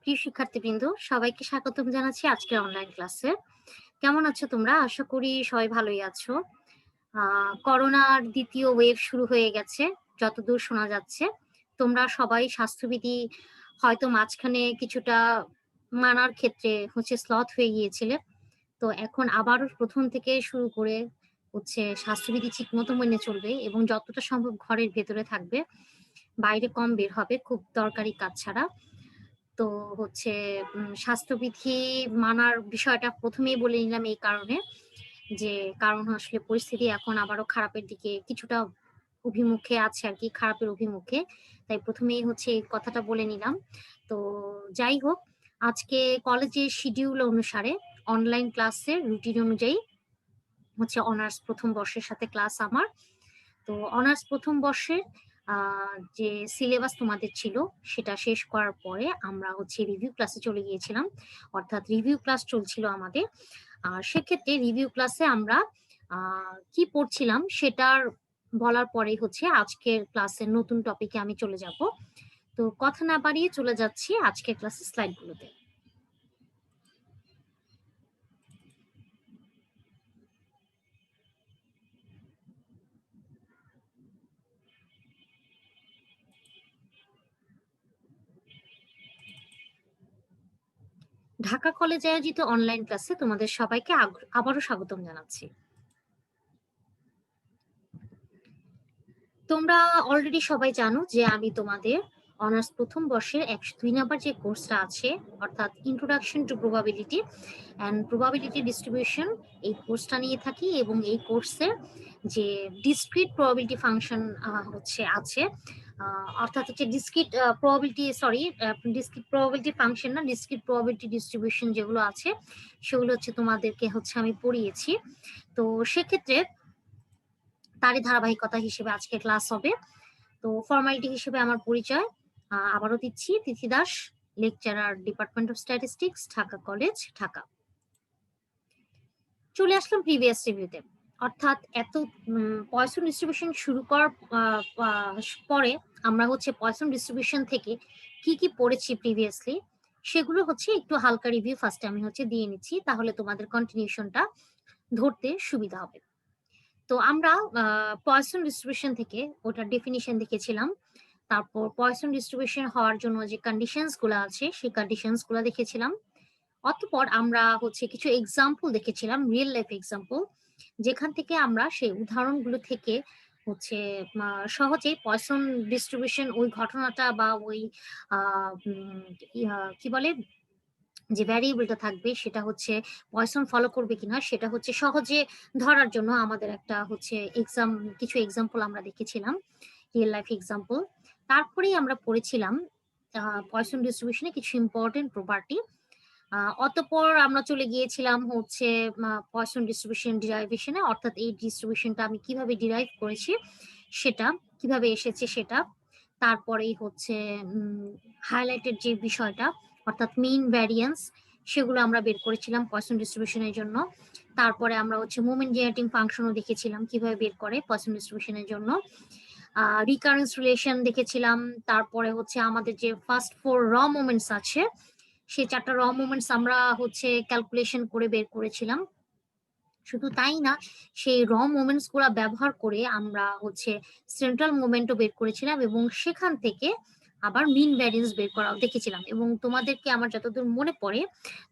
প্রিয় শিক্ষার্থীবৃন্দ, সবাইকে স্বাগতম জানাচ্ছি আজকের অনলাইন ক্লাসে। কেমন আছো তোমরা? আশা করি সবাই ভালোই আছো। করোনার দ্বিতীয় ওয়েভ শুরু হয়ে গেছে যতদূর শোনা যাচ্ছে। তোমরা সবাই স্বাস্থ্যবিধি হয়তো মাঝখানে কিছুটা মানার ক্ষেত্রে স্লথ হয়ে গিয়েছিলে। তো এখন আবারও প্রথম থেকে শুরু করে স্বাস্থ্যবিধি ঠিকমতো মেনে চলবে এবং যতটা সম্ভব ঘরের ভেতরে থাকবে, বাইরে কম বের হবে খুব দরকারি কাজ ছাড়া। তো স্বাস্থ্যবিধি মানার বিষয়টা প্রথমেই বলে নিলাম এই কারণে, যে কারণ আসলে পরিস্থিতি এখন আবারও খারাপের দিকে কিছুটা অভিমুখে আছে আর কি, খারাপের অভিমুখে। তাই প্রথমেই এই কথাটা বলে নিলাম। তো যাই হোক, আজকে কলেজের শিডিউল অনুসারে অনলাইন ক্লাসের রুটিন অনুযায়ী অনার্স প্রথম বর্ষের সাথে ক্লাস আমার। তো অনার্স প্রথম বর্ষের যে সিলেবাস তোমাদের ছিল সেটা শেষ করার পরে আমরা রিভিউ ক্লাসে চলে গিয়েছিলাম, অর্থাৎ রিভিউ ক্লাস চলছিল আমাদের। আর সেক্ষেত্রে রিভিউ ক্লাসে আমরা কি পড়ছিলাম সেটার বলার পরেই আজকের ক্লাসের নতুন টপিকে আমি চলে যাব। তো কথা না বাড়িয়ে চলে যাচ্ছি আজকের ক্লাসের স্লাইডগুলোতে। ঢাকা কলেজে আয়োজিত অনলাইন ক্লাসে তোমাদের সবাইকে আবারও স্বাগতম জানাচ্ছি। তোমরা অলরেডি সবাই জানো যে আমি তোমাদের অনার্স প্রথম বর্ষের 102 নাম্বার যে কোর্সটা আছে, অর্থাৎ introduction to probability and probability distribution, এই কোর্সটা নিয়ে থাকি এবং এই কোর্সের যে ডিসক্রিট প্রবাবিলিটি ফাংশন আছে, অর্থাৎ ডিসক্রিট প্রবাবিলিটি ফাংশন না, ডিসক্রিট প্রবাবিলিটি ডিস্ট্রিবিউশন যেগুলো আছে সেগুলো তোমাদেরকে আমি পড়িয়েছি। তো সেক্ষেত্রে তারই ধারাবাহিকতা হিসেবে আজকে ক্লাস হবে। তো ফর্মালিটি হিসেবে আমার পরিচয় আবারও দিচ্ছি, Tithi Das, lecturer, department of statistics, Dhaka college, Dhaka. চলে আসলাম প্রিভিয়াস রিভিউতে, অর্থাৎ এত পয়সন ডিস্ট্রিবিউশন শুরু করার পরে আমরা পয়সন ডিস্ট্রিবিউশন থেকে কি কি পড়েছি প্রিভিয়াসলি সেগুলো একটু হালকা রিভিউ ফার্স্টে আমি দিয়ে নিচ্ছি, তাহলে তোমাদের কন্টিনিউশনটা ধরতে সুবিধা হবে। তো আমরা পয়সন ডিস্ট্রিবিউশন থেকে ওটার ডেফিনিশন দেখেছিলাম, তারপর পয়সন ডিস্ট্রিবিউশন হওয়ার জন্য যে কন্ডিশনস গুলো আছে সেই কন্ডিশনস গুলো দেখেছিলাম। অতঃপর আমরা কিছু এক্সাম্পল দেখেছিলাম, রিয়েল লাইফ এক্সাম্পল, যেখান থেকে আমরা সেই উদাহরণগুলো থেকে সহজেই পয়সন ডিস্ট্রিবিউশন ওই ঘটনাটা বা ওই কি বলে যে ভ্যারিয়েবলটা থাকবে সেটা পয়সন ফলো করবে কিনা সেটা সহজে ধরার জন্য আমাদের একটা কিছু এক্সাম্পল আমরা দেখেছিলাম, রিয়েল লাইফ এক্সাম্পল। তারপরেই আমরা পড়েছিলাম পয়সন ডিস্ট্রিবিউশনে কিছু ইম্পর্টেন্ট প্রপার্টি। অতঃপর আমরা চলে গিয়েছিলাম পয়সন ডিস্ট্রিবিউশন ডিরাইভেশনে, অর্থাৎ এই ডিস্ট্রিবিউশনটা আমি কিভাবে ডিরাইভ করেছি সেটা, কিভাবে এসেছে সেটা। তারপরেই হাইলাইটেড যে বিষয়টা, অর্থাৎ মিন ভ্যারিয়েন্স, সেগুলো আমরা বের করেছিলাম পয়সন ডিস্ট্রিবিউশনের জন্য। তারপরে আমরা মোমেন্ট জেনারেটিং ফাংশনও দেখেছিলাম কিভাবে বের করে পয়সন ডিস্ট্রিবিউশনের জন্য। রিকারেন্স রিলেশন দেখেছিলাম। তারপরে আমাদের যে ফার্স্ট 4 র মোমেন্টস আছে সেই 4টা র মোমেন্টস আমরা ক্যালকুলেশন করে বের করেছিলাম। শুধু তাই না, সেই র মোমেন্টস গুলা ব্যবহার করে আমরা সেন্ট্রাল মোমেন্টও বের করেছিলাম এবং সেখান থেকে আবার মিন ভ্যারিয়েন্স বের করাও দেখেছিলাম। এবং তোমাদেরকে আমার যতদূর মনে পড়ে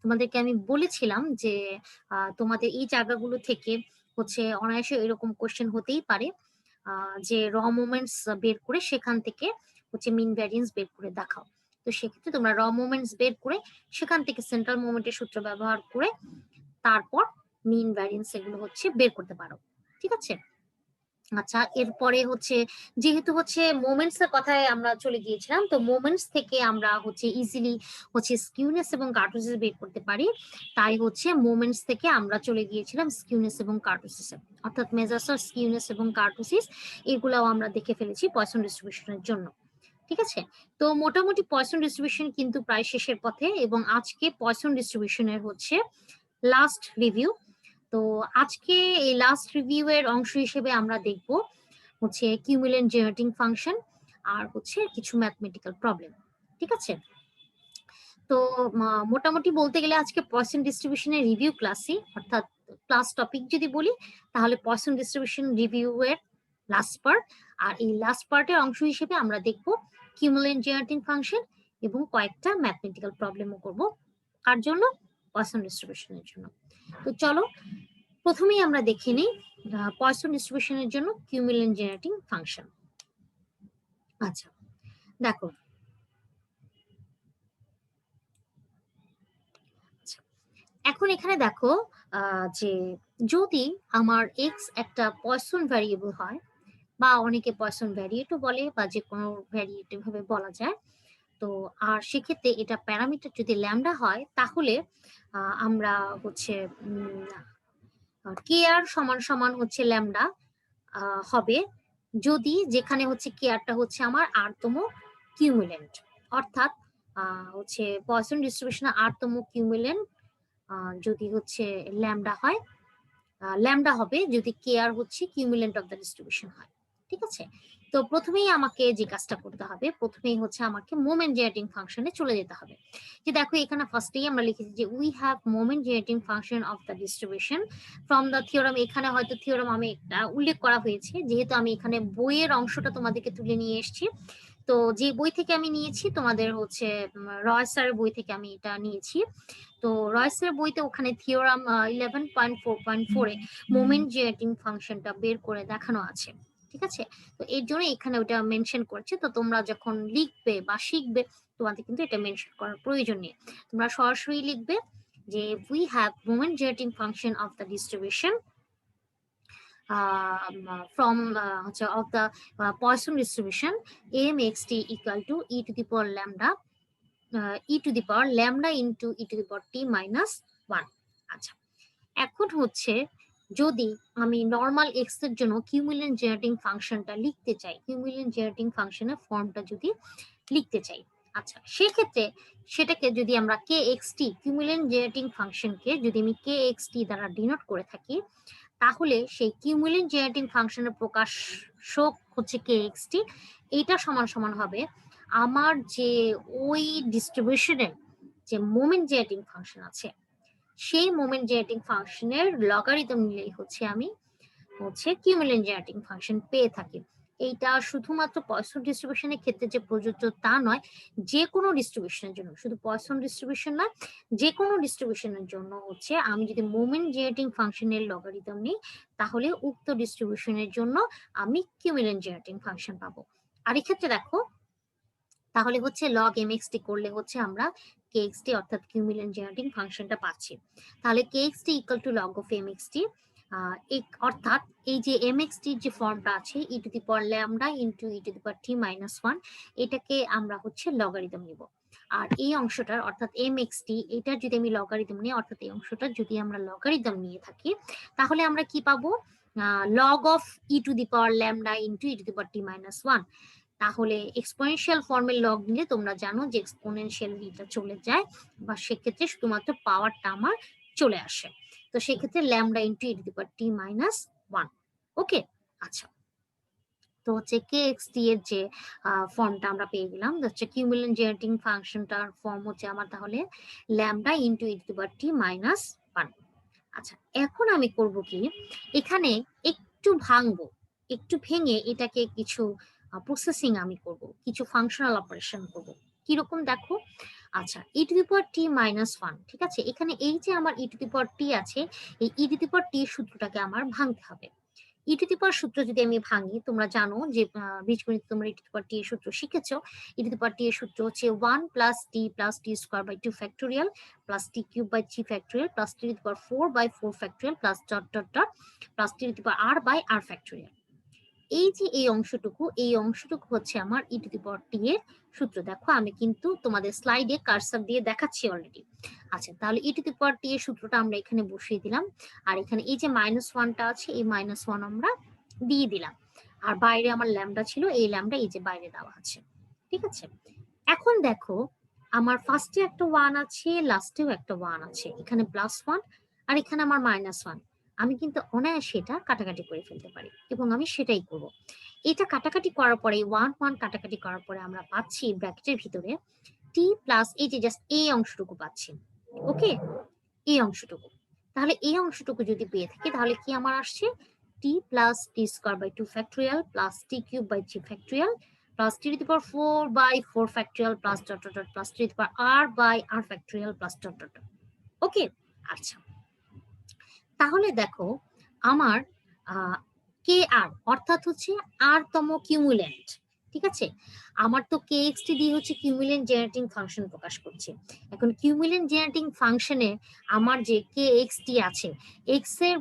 তোমাদেরকে আমি বলেছিলাম যে তোমাদের এই জায়গাগুলো থেকে অনায়াসে এরকম কোশ্চেন হতেই পারে, যে র মোমেন্টস বের করে সেখান থেকে মিন ভ্যারিয়েন্স বের করে দেখাও। তো সেক্ষেত্রে তোমরা র মোমেন্টস বের করে সেখান থেকে সেন্ট্রাল মোমেন্টের সূত্র ব্যবহার করে তারপর মিন ভ্যারিয়েন্স এগুলো বের করতে পারো, ঠিক আছে? আচ্ছা, এরপরে যেহেতু মোমেন্টস এর কথায় আমরা চলে গিয়েছিলাম, তো মোমেন্টস থেকে আমরা ইজিলি স্কিউনেস এবং কার্টোসিস বের করতে পারি। তাই মোমেন্টস থেকে আমরা চলে গিয়েছিলাম স্কিউনেস এবং কার্টোসিসে, অর্থাৎ মেজার্স অফ স্কিউনেস এবং কার্টোসিস এগুলাও আমরা দেখে ফেলেছি পয়সন ডিস্ট্রিবিউশনের জন্য, ঠিক আছে? তো মোটামুটি পয়সন ডিস্ট্রিবিউশন কিন্তু প্রায় শেষের পথে এবং আজকে পয়সন ডিস্ট্রিবিউশনের লাস্ট রিভিউ। তো আজকে এই লাস্ট রিভিউ এর অংশ হিসেবে আমরা দেখব কিউমুলেন্ট জেনারেটিং ফাংশন আর কিছু ম্যাথমেটিক্যাল প্রবলেম, ঠিক আছে? তো মোটামুটি বলতে গেলে আজকে পয়সন ডিস্ট্রিবিউশনের রিভিউ ক্লাসই, অর্থাৎ ক্লাস টপিক যদি বলি তাহলে পয়সন ডিস্ট্রিবিউশন রিভিউ এর লাস্ট পার্ট। আর এই লাস্ট পার্টের অংশ হিসেবে আমরা দেখব কিউমুলেন্ট জেনারেটিং ফাংশন এবং কয়েকটা ম্যাথমেটিক্যাল প্রবলেমও করব, কার জন্য? পয়সন ডিস্ট্রিবিউশনের জন্য। তো চলো প্রথমেই আমরা দেখে নিই পয়সন ডিস্ট্রিবিউশনের জন্য কিউমুলেন্ট জেনারেটিং ফাংশন। আচ্ছা দেখো, এখন এখানে দেখো যে যদি আমার এক্স একটা পয়সন ভ্যারিয়েবল হয়, বা অনেকে পয়সন ভ্যারিয়েটও বলে, বা যে কোনো ভ্যারিয়েট ভাবে বলা যায়, তো আর সেক্ষেত্রে এটা প্যারামিটার যদি ল্যামডা হয়, তাহলে আমরা হচ্ছে কে আর সমান সমান হচ্ছে ল্যামডা হবে, যদি যেখানে হচ্ছে কে আরটা হচ্ছে আমার আরতম কিউমুলেন্ট, অর্থাৎ হচ্ছে পয়সন ডিস্ট্রিবিউশনের আরতম কিউমুলেন্ট যদি হচ্ছে ল্যামডা হয়, ল্যামডা হবে যদি কে আর হচ্ছে কিউমুলেন্ট অফ দ্য ডিস্ট্রিবিউশন হয়। ঠিক আছে, তো প্রথমেই আমাকে যে কাজটা করতে হবে, প্রথমেই হচ্ছে আমাকে মোমেন্ট জেনারেটিং ফাংশনে চলে যেতে হবে। যে দেখো এখানে ফার্স্টেই আমরা লিখেছি যে we have moment generating function of the distribution from the theorem. এখানে হয়তো থিওরাম আমি উল্লেখ করা হয়েছে, যেহেতু আমি এখানে বইয়ের অংশটা তোমাদেরকে তুলে নিয়ে এসেছি। তো যে বই থেকে আমি নিয়েছি, তোমাদের হচ্ছে রয় স্যারের বই থেকে আমি এটা নিয়েছি। তো রয়সের বইতে ওখানে থিওরাম 11.4.4 এ মোমেন্ট জেনারেটিং ফাংশনটা বের করে দেখানো আছে। ঠিক আছে, তো এর জন্য এখানে ওটা মেনশন করছে। তো তোমরা যখন লিখবে বা শিখবে, তোমাদের কিন্তু এটা মেনশন করার প্রয়োজন নেই, তোমরা সরাসরি লিখবে যে we have moment generating function of the distribution from of the Poisson distribution mxt equal to e to the power lambda e to the power lambda into e to the power t minus 1। আচ্ছা, এখন হচ্ছে যদি আমি normal x এর জন্য কিউমুলেন্ট generating ফাংশনটা লিখতে চাই, কিউমুলেন্ট জেনারেটিং ফাংশনের ফর্মটা যদি লিখতে চাই, আচ্ছা সেক্ষেত্রে সেটাকে যদি আমরা কে এক্স টি কিউমুলেন্ট জেনারেটিং ফাংশনকে যদি আমি কে এক্স টি দ্বারা ডিনোট করে থাকি, তাহলে সেই কিউমুলেন্ট জেনারেটিং ফাংশনের প্রকাশক হচ্ছে কে এক্স টি, এইটা সমান সমান হবে আমার যে ওই ডিস্ট্রিবিউশনের যে মোমেন্ট জেনারেটিং ফাংশন আছে, সেই মোমেন্ট জেনারেটিং ফাংশনের লগারিদম নিলেই হচ্ছে আমি হচ্ছে কিউমুলেন্ট জেনারেটিং ফাংশন পেয়ে থাকি। এইটা শুধুমাত্র পয়সন ডিস্ট্রিবিউশনের ক্ষেত্রে যে প্রযোজ্য তা নয়, যে কোনো ডিস্ট্রিবিউশনের জন্য, শুধু পয়সন ডিস্ট্রিবিউশন নয়, যে কোনো ডিস্ট্রিবিউশনের জন্য হচ্ছে আমি যদি মোমেন্ট জেনারেটিং ফাংশনের লগারিদম নিই, তাহলে উক্ত ডিস্ট্রিবিউশনের জন্য আমি কিউমুলেন্ট জেনারেটিং ফাংশন পাবো। আর এক্ষেত্রে দেখো, তাহলে হচ্ছে লগ এমএক্সটি করলে হচ্ছে আমরা কেএক্সটি অর্থাৎ কিউমুলেন্ট জেনারেটিং ফাংশনটা পাচ্ছি। তাহলে KXT equal to log of MXT, অর্থাৎ এই যে এমএক্সটির যে ফর্মটা আছে e to the power lambda into e to the power t minus 1, এটাকে আমরা হচ্ছে লগারিদম নিব। আর এই অংশটার অর্থাৎ এমএক্সটি, এটা যদি আমি লগারিদম নিই, অর্থাৎ এই অংশটা যদি আমরা লগারিদম নিয়ে থাকি, তাহলে আমরা কি পাবো? Log of E to the power lambda into e to the power t minus 1। তাহলে এক্সপোনেনশিয়াল ফর্মের লগ নিলে তোমরা জানো যে এক্সপোনেনশিয়াল এটা চলে যায়, বা সেক্ষেত্রে শুধুমাত্র পাওয়ারটা আমার চলে আসে। তো সেক্ষেত্রে lambda into E to the power t minus 1। Okay, আচ্ছা, তো হচ্ছে কে এক্স টি এর যে ফর্মটা আমরা পেয়ে গেলাম, হচ্ছে কিউমুলেন্ট জেনারেটিং ফাংশনটার ফর্ম হচ্ছে আমার তাহলে lambda into E to the power t minus 1। আচ্ছা, এখন আমি করব কি, এখানে একটু ভাঙবো, একটু ভেঙে এটাকে কিছু প্রসেসিং আমি করব, কিছু ফাংশনাল অপারেশন করব। কিরকম দেখো, আচ্ছা ই to the power t minus 1, ঠিক আছে, এখানে এই যে আমার ই টু দি পাওয়ার টি আছে, এই ই টু দি পাওয়ার টি সূত্রটাকে আমার ভাঙতে হবে। ই টু দি পাওয়ার সূত্র যদি আমি ভাঙি, তোমরা জানো যে বীজগণিত তোমরা ই টু দি পাওয়ার টি এর সূত্র শিখেছো। ই টু দি পাওয়ার টি এর সূত্র হচ্ছে 1 plus t square by 2 factorial plus t cube by 3 factorial plus t to the power 4 by 4 factorial plus dot dot dot plus t to the power r by r factorial. এই যে এই অংশটুকু হচ্ছে আমার ই to the power টি এর সূত্র। দেখো আমি কিন্তু তোমাদের স্লাইডে কার্সর দিয়ে দেখাচ্ছি অলরেডি। আচ্ছা, তাহলে ই টু দি পাওয়ার টি এর সূত্রটা আমরা এখানে বসিয়ে দিলাম, আর এখানে এই যে মাইনাস 1টা আছে, এই মাইনাস 1 আমরা দিয়ে দিলাম, আর বাইরে আমার ল্যামডা ছিল, এই ল্যামডা এই যে বাইরে দেওয়া আছে। ঠিক আছে, এখন দেখো আমার ফার্স্টে একটা 1 আছে, লাস্টেও একটা 1 আছে, এখানে প্লাস 1 আর এখানে আমার মাইনাস 1। আমি কিন্তু অনায়াসে এটা কাটাকাটি করে ফেলতে পারি, এবং আমি সেটাই করব। এটা কাটাকাটি করার পরে 1 1 কাটাকাটি করার পরে আমরা পাচ্ছি ব্র্যাকেটের ভিতরে টি প্লাস এই যে জাস্ট এই অংশটুকু পাচ্ছি, ওকে, এই অংশটুকু। তাহলে এই অংশটুকু যদি পেয়ে থাকি তাহলে কি আমার আসছে t plus t square by 2 factorial plus t cube by 3 factorial plus t to the power 4 by 4 factorial plus dot dot dot plus t to the power r by r factorial plus dot dot dot. Okay, আচ্ছা, তাহলে দেখো আমার কে আর অর্থাৎ হচ্ছে আর তম কিউমুলেন্ট, ঠিক আছে, আমার তো কে এক্সটি দিয়ে হচ্ছে কিউমুলেন্ট জেনারেটিং ফাংশন প্রকাশ করছে। এখন কিউমুলেন্ট জেনারেটিং ফাংশনে আমার যে কে এক্সটি আছে এক্স এর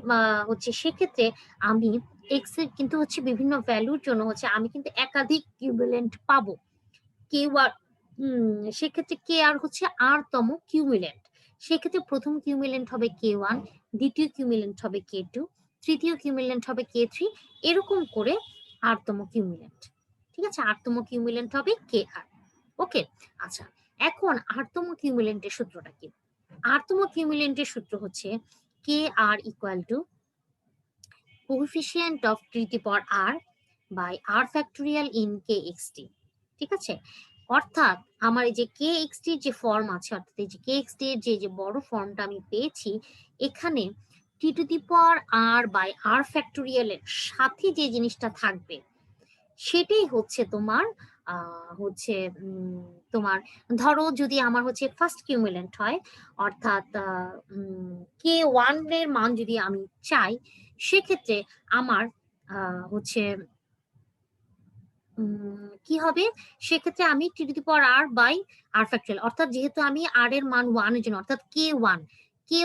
হচ্ছে সেক্ষেত্রে আমি এক্স এর কিন্তু হচ্ছে বিভিন্ন ভ্যালুর জন্য হচ্ছে আমি কিন্তু একাধিক কিউমুলেন্ট পাবো। কে আর সেক্ষেত্রে কে আর হচ্ছে আর তম কিউমুলেন্ট, সেক্ষেত্রে প্রথম কিউমুলেন্ট হবে কে ওয়ান, দ্বিতীয় কিউমুলেন্ট হবে কে টু, তৃতীয় কিউমুলেন্ট হবে কে থ্রি, এরকম করে আরতম কিউমুলেন্ট, ঠিক আছে, আরতম কিউমুলেন্ট হবে কে আর। ওকে, আচ্ছা, এখন আরতম কিউমুলেন্টের সূত্রটা কি? আরতম কিউমুলেন্টের সূত্র হচ্ছে k r equal to coefficient of t to the power r by r factorial in k xt, ঠিক আছে, অর্থাৎ আমার এই যে কে এক্সটি যে ফর্ম আছে, অর্থাৎ এই যে কে এক্সটি এর যে বড় ফর্মটা আমি পেয়েছি, এখানে টি to the power r by আর ফ্যাক্টোরিয়ালের সাথে যে জিনিসটা থাকবে সেটাই হচ্ছে তোমার হচ্ছে তোমার ধরো যদি আমার হচ্ছে ফার্স্ট কিউমুলেন্ট হয়, অর্থাৎ কে ওয়ান এর মান যদি আমি চাই, সেক্ষেত্রে আমার হচ্ছে কি হবে, সেক্ষেত্রে আমি t to the power r by r factorial, অর্থাৎ যেহেতু আমি আর এর মান ওয়ান এর জন্য, অর্থাৎ কে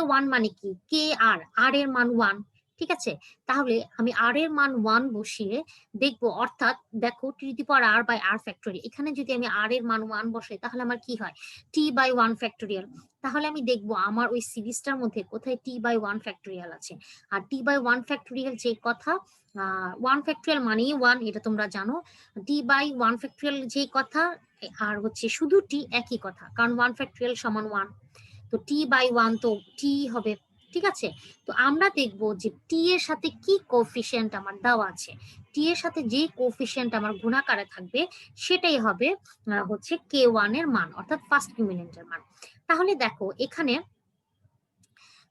ওয়ান মানে কি কে আর এর মান ওয়ান, ঠিক আছে, তাহলে আমি আর এর মান ওয়ান বসিয়ে দেখবো, অর্থাৎ দেখো t to the power r by r factorial, এখানে যদি আমি আর এর মান ওয়ান বসাই তাহলে আমার কি হয় টি বাই ওয়ান ফ্যাক্টোরিয়াল, তাহলে আমি দেখবো আমার ওই সিরিজটার মধ্যে কোথায় টি বাই ওয়ান ফ্যাক্টোরিয়াল আছে। আর টি বাই ওয়ান ফ্যাক্টোরিয়াল যে কথা, ওয়ান ফ্যাক্টোরিয়াল মানেই ওয়ান, এটা তোমরা জানো, টি বাই ওয়ান ফ্যাক্টোরিয়াল যে কথা আর হচ্ছে শুধু টি একই কথা, কারণ ওয়ান ফ্যাক্টোরিয়াল সমান ওয়ান, তো টি বাই ওয়ান তো টি হবে, ঠিক আছে। তো আমরা দেখবো যে টি এর সাথে কি কোএফিসিয়েন্ট আমার দেওয়া আছে, টি এর সাথে যে কোএফিসিয়েন্ট আমার গুণাকারে থাকবে সেটাই হবে হচ্ছে কে ওয়ান এর মান, অর্থাৎ ফার্স্ট কিউমুলেন্টের মান। তাহলে দেখো এখানে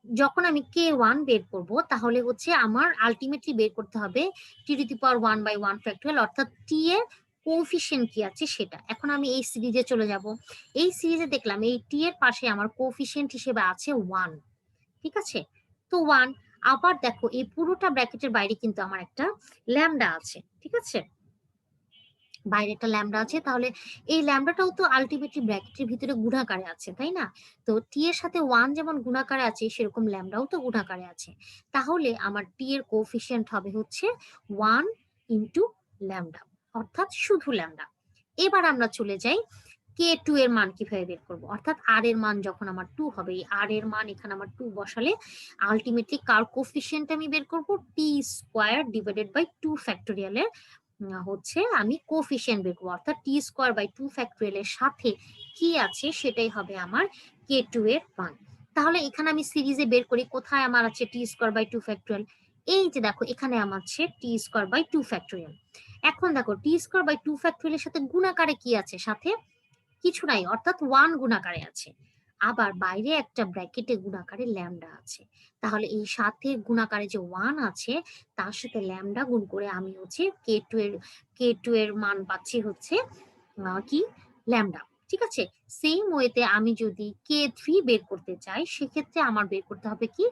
যখন আমি কে ওয়ান বের করবো তাহলে হচ্ছে আমার আলটিমেটলি বের করতে হবে t to the power one by one factorial, অর্থাৎ টি এর কোএফিসিয়েন্ট কি আছে সেটা। এখন আমি এই সিরিজে চলে যাব, এই সিরিজে দেখলাম এই টি এর পাশে আমার কোএফিসিয়েন্ট হিসেবে আছে ওয়ান, ঠিক আছে, তো ওয়ান, আবার দেখো এই পুরোটা ব্র্যাকেটের বাইরে কিন্তু আমার একটা ল্যামডা আছে, ঠিক আছে, বাইরে একটা ল্যামডা আছে, তাহলে এই ল্যামডাটাও তো আলটিমেটলি ব্র্যাকেটের ভিতরে গুণাকারে আছে, তাই না? তো টি এর সাথে ওয়ান যেমন গুণাকারে আছে সেরকম ল্যামডাও তো গুণাকারে আছে, তাহলে আমার টি এর কোএফিসিয়েন্ট হবে হচ্ছে ওয়ান ইন্টু ল্যামডা, অর্থাৎ শুধু ল্যামডা। এবার আমরা চলে যাই কে টু এর মান কিভাবে বের করবো, অর্থাৎ আর এর মান যখন আমার টু হবে, এই আর এর মান এখানে আমার টু বসালে আলটিমেটলি কার কোএফিসিয়েন্ট আমি বের করবো, টি স্কোয়ার ডিভাইডেড বাই টু ফ্যাক্টোরিয়ালের হচ্ছে আমি কোএফিসিয়েন্ট বের করবো, অর্থাৎ টি স্কোয়ার বাই টু ফ্যাক্টোরিয়ালের সাথে কি আছে সেটাই হবে আমার কে টু এর মান। তাহলে এখানে আমি সিরিজে বের করি কোথায় আমার আছে টি স্কোয়ার বাই টু ফ্যাক্টোরিয়াল, এই যে দেখো এখানে আমার আছে টি স্কোয়ার বাই টু ফ্যাক্টোরিয়াল। এখন দেখো টি স্কোয়ার বাই টু ফ্যাক্টোরিয়ালের সাথে গুণাকারে কি আছে, সাথে কিছু নাই, অর্থাৎ ওয়ান গুণাকারে আছে, আবার বাইরে একটা ব্র্যাকেটে গুণাকারে ল্যামডা আছে, তাহলে এই সাথে গুণাকারে যে ওয়ান আছে তার সাথে ল্যামডা গুণ করে আমি হচ্ছে কে টু এর মান পাচ্ছি হচ্ছে কি ল্যামডা, ঠিক আছে। সেম ওয়েতে আমি যদি কে থ্রি বের করতে চাই সেক্ষেত্রে আমার বের করতে হবে কি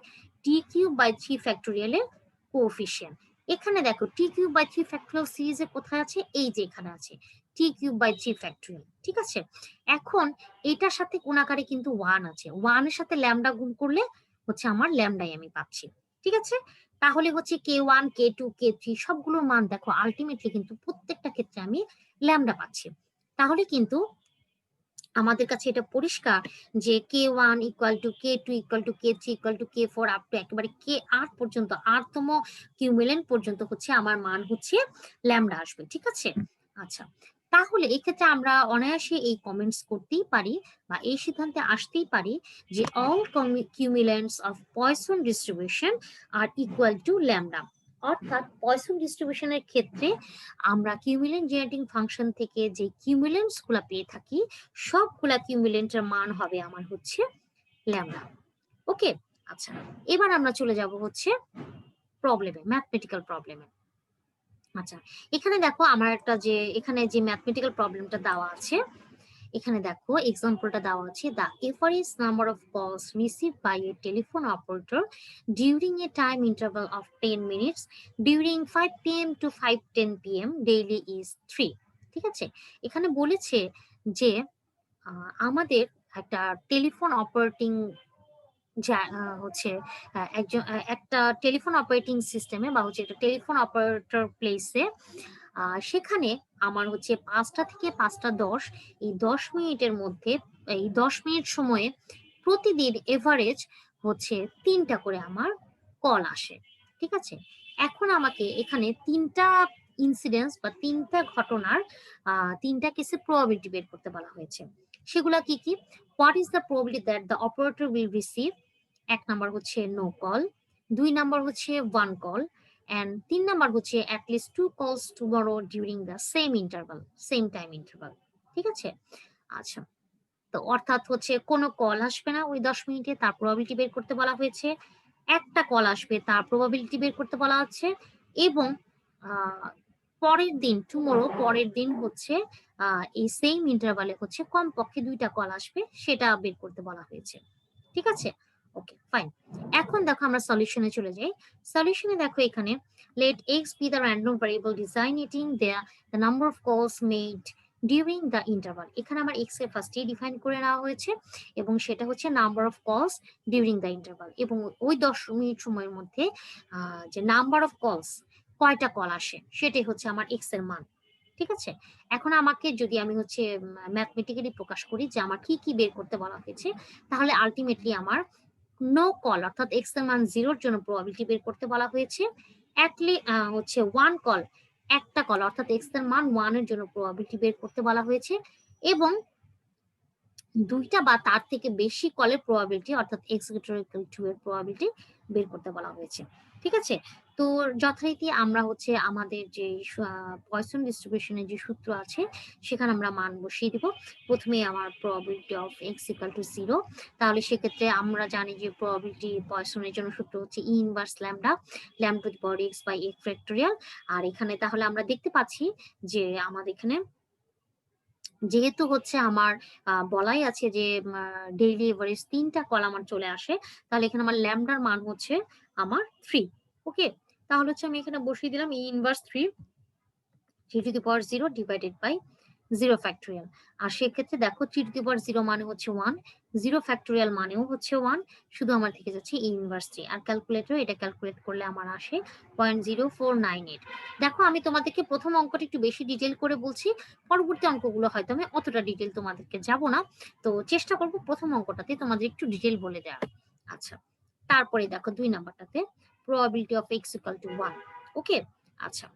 টি কিউব বাই থ্রি ফ্যাক্টোরিয়ালের কোএফিসিয়েন্ট। এখানে দেখো টি কিউব বাই থ্রি ফ্যাক্টোরিয়াল সিরিজে কোথায় আছে, এই যে এখানে আছে টি কিউব বাই থ্রি ফ্যাক্টোরিয়াল, ঠিক আছে। এখন এটার সাথে কোন আকারে কিন্তু ওয়ান আছে, ওয়ানের সাথে ল্যামডা গুণ করলে হচ্ছে আমার ল্যামডাই আমি পাচ্ছি, ঠিক আছে। তাহলে হচ্ছে কে ওয়ান কে টু কে থ্রি সবগুলোর মান দেখো আলটিমেটলি কিন্তু প্রত্যেকটা ক্ষেত্রে আমি ল্যামডা পাচ্ছি। তাহলে কিন্তু আমাদের কাছে এটা পরিষ্কার যে k one equal to k two equal to k three equal to k four up to একেবারে কে আট পর্যন্ত, আটতম কিউমুলেন্ট পর্যন্ত হচ্ছে আমার মান হচ্ছে ল্যামডা আসবে, ঠিক আছে। আচ্ছা, তাহলে এই ক্ষেত্রে আমরা অনায়াসে এই কমেন্টস করতেই পারি বা এই সিদ্ধান্তে আসতেই পারি যে all cumulants of Poisson distribution are equal to lambda. অর্থাৎ পয়সন ডিস্ট্রিবিউশনের ক্ষেত্রে আমরা কিউমুলেন্ট জেনারেটিং ফাংশন থেকে যে কিউমুলেন্টস গুলা পেয়ে থাকি সবগুলা কিউমুলেন্টের মান হবে আমার হচ্ছে ল্যামডা। ওকে, আচ্ছা এবার আমরা চলে যাব হচ্ছে প্রবলেমে, ম্যাথমেটিক্যাল প্রবলেমে। আচ্ছা এখানে দেখো আমার একটা যে এখানে যে ম্যাথমেটিক্যাল প্রবলেমটা দেওয়া আছে, এখানে দেখো এক্সাম্পলটা দেওয়া আছে, the average number of calls received by a telephone operator during a time interval of 10 minutes during 5 PM to 5:10 PM daily is 3। ঠিক আছে, এখানে বলেছে যে আমাদের একটা টেলিফোন অপারেটিং যা হচ্ছে একজন একটা টেলিফোন অপারেটিং সিস্টেমে বা হচ্ছে একটা টেলিফোন অপারেটর প্লেসে সেখানে আমার হচ্ছে 5টা থেকে 5টা 10 এই 10 মিনিটের মধ্যে এই 10 মিনিট সময়ে প্রতিদিন এভারেজ হচ্ছে 3টা করে আমার কল আসে। ঠিক আছে, এখন আমাকে এখানে 3টা ইনসিডেন্স বা 3টা ঘটনার 3টা কেসে প্রবাবিলিটি বের করতে বলা হয়েছে। সেগুলা কি কি? What is the probability that the operator will receive? 1 number হচ্ছে নো কল, 2 নাম্বার হচ্ছে 1 কল, and 3 নাম্বার হচ্ছে at least 2 calls tomorrow during the same interval, same time interval। ঠিক আছে, আচ্ছা তো অর্থাৎ হচ্ছে কোনো কল আসবে না ওই 10 মিনিটে, তার প্রবাবিলিটি বের করতে বলা হয়েছে। একটা কল আসবে তার প্রবাবিলিটি বের করতে বলা হচ্ছে, এবং পরের দিন টুমোরো পরের দিন হচ্ছে এই সেম ইন্টারভালে হচ্ছে কমপক্ষে 2টা কল আসবে সেটা বের করতে বলা হয়েছে। ঠিক আছে, ওকে ফাইন। এখন দেখো আমরা সলিউশনে চলে যাই। সলিউশনে দেখো এখানে let x be the random variable designating the number of calls made during the interval। এখানে আমার x এর ফার্স্টে ডিফাইন করে নেওয়া হয়েছে এবং সেটা হচ্ছে নাম্বার অফ কলস ডিউরিং দ্য ইন্টারভাল, এবং ওই 10 মিনিট সময়ের মধ্যে যে নাম্বার অফ কলস কয়টা কল আসে সেটাই হচ্ছে আমার x এর মান। ঠিক আছে, এখন আমাকে যদি আমি হচ্ছে ম্যাথমেটিক্যালি প্রকাশ করি যে আমার কি কি বের করতে বলা হয়েছে, তাহলে আলটিমেটলি আমার নো কল অর্থাৎ এক্স এর মান 0-র জন্য প্রবাবিলিটি বের করতে বলা হয়েছে, হচ্ছে 1 কল একটা কল অর্থাৎ এক্স এর মান 1 এর জন্য প্রবাবিলিটি বের করতে বলা হয়েছে, এবং 2টা বা তার থেকে বেশি কলের প্রবাবিলিটি অর্থাৎ x greater equal to এর প্রবাবিলিটি বের করতে বলা হয়েছে। ঠিক আছে, তো যথারীতি আমরা হচ্ছে আমাদের যে পয়সন ডিস্ট্রিবিউশনের যে সূত্র আছে সেখানে আমরা মান বসিয়ে দিব। প্রথমে আমার probability of x equal to 0, তাহলে সেক্ষেত্রে আমরা জানি যে প্রবাবিলিটি পয়সনের জন্য সূত্র হচ্ছে e inverse lambda lambda to the power x by x factorial. আর এখানে তাহলে আমরা দেখতে পাচ্ছি যে আমাদের এখানে যেহেতু হচ্ছে আমার বলাই আছে যে ডেইলি এভারেজ 3টা কল আমার চলে আসে, তাহলে এখানে আমার ল্যামডার মান হচ্ছে আমার 3। ওকে, তাহলে হচ্ছে আমি এখানে বসিয়ে দিলাম e inverse 3 3 to the power 0 divided by 0 factorial. আর সেক্ষেত্রে দেখো 3 টু দি পাওয়ার 0 মানে হচ্ছে 1, 0 ফ্যাক্টোরিয়াল মানেও হচ্ছে 1, শুধু আমার থেকে যাচ্ছে ই ইনভার্স 3। আর ক্যালকুলেটর এটা ক্যালকুলেট করলে আমার আসে 0.0498। দেখো আমি তোমাদেরকে প্রথম অঙ্কটা একটু বেশি ডিটেল করে বলছি, পরবর্তী অঙ্কগুলো হয়তো আমি অতটা ডিটেল তোমাদেরকে যাব না, তো চেষ্টা করব প্রথম অঙ্কটাতে তোমাদের একটু ডিটেল বলে দেওয়ার। আচ্ছা, তারপরে দেখো 2 নাম্বারটাতে probability of x equal to 1। Okay, আচ্ছা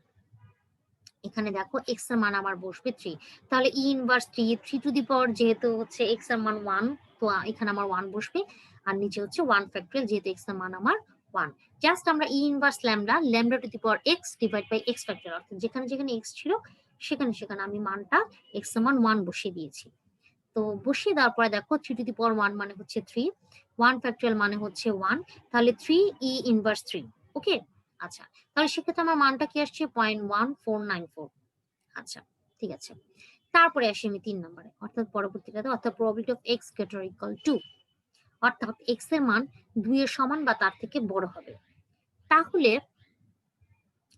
এখানে দেখো এক্স এর মান আমার বসবে 3, তাহলে ই ইনভার্স 3 টু দি পাওয়ার যেহেতু হচ্ছে এক্স এর মান 1, তো এখানে আমার 1 বসবে, আর নিচে হচ্ছে 1 ফ্যাক্টরিয়াল যেহেতু এক্স এর মান আমার 1। জাস্ট আমরা e inverse lambda to the power x divide by x factorial অর্থাৎ যেখানে যেখানে এক্স ছিল সেখানে সেখানে আমি মানটা এক্স এর মান 1 বসিয়ে দিয়েছি। তো বসিয়ে দেওয়ার পরে দেখো 3 টু দি পাওয়ার 1 মানে হচ্ছে 3, 1 ফ্যাক্টরিয়াল মানে হচ্ছে 1, তাহলে 3 ই ইনভার্স 3। ওকে, আচ্ছা তাহলে সেক্ষেত্রে আমার মানটা কি আসছে 0.1494। আচ্ছা ঠিক আছে, তারপরে আসি আমি 3 নম্বরে অর্থাৎ পরবর্তীটাতে, অর্থাৎ probability of x greater equal two, অর্থাৎ x এর মান 2 এর সমান বা তার থেকে বড় হবে। তাহলে